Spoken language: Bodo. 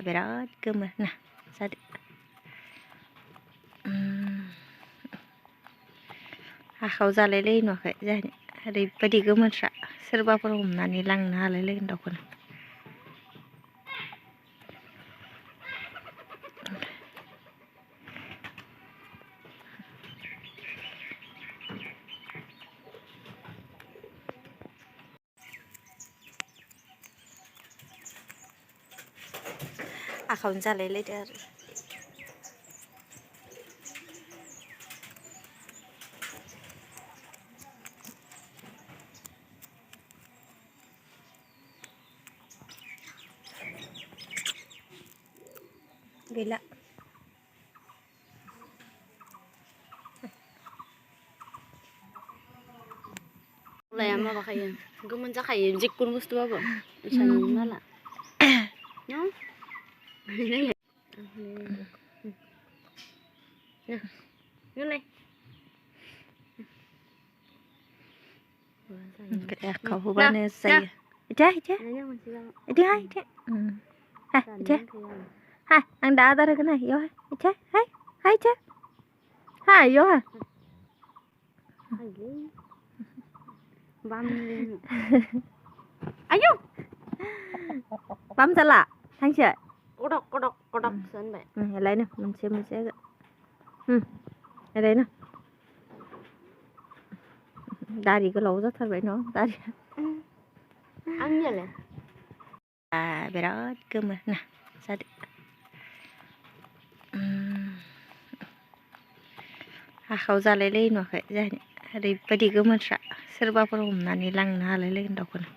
बिराद गोमो ना जादो हाखाव जालायलायो नुवाखै जाहानि ओरैबायदि गोमोनस्रा सोरबाफोर हमनानै लांनो हालायलायगोन दाउखौनो हाखावनो जालायलायदो आरो गैला लाया माबाखायो गोमोन जाखायो जिखुनु बुस्थुबाबो इसान माला हाखाव होबानो जायो इदि इदि इदि इदि हाय आं दा आदार होगोन हाय इयाव इदि हाय हाय इदि हाय इयाव आयौ बाम जाला थांसै कडक कडक कडक होनबाय एलायनो मोनसे एलायनो दारि गोलाव जाथारबाय न' दारि आंनियालाय बिराद गोमो ना जादो हाखाव जालायलायो नुवाखै जाहानि ओरैबायदि गोमोनस्रा सोरबाफोर हमनानै लांनो हालायलायगोन दाउखौनो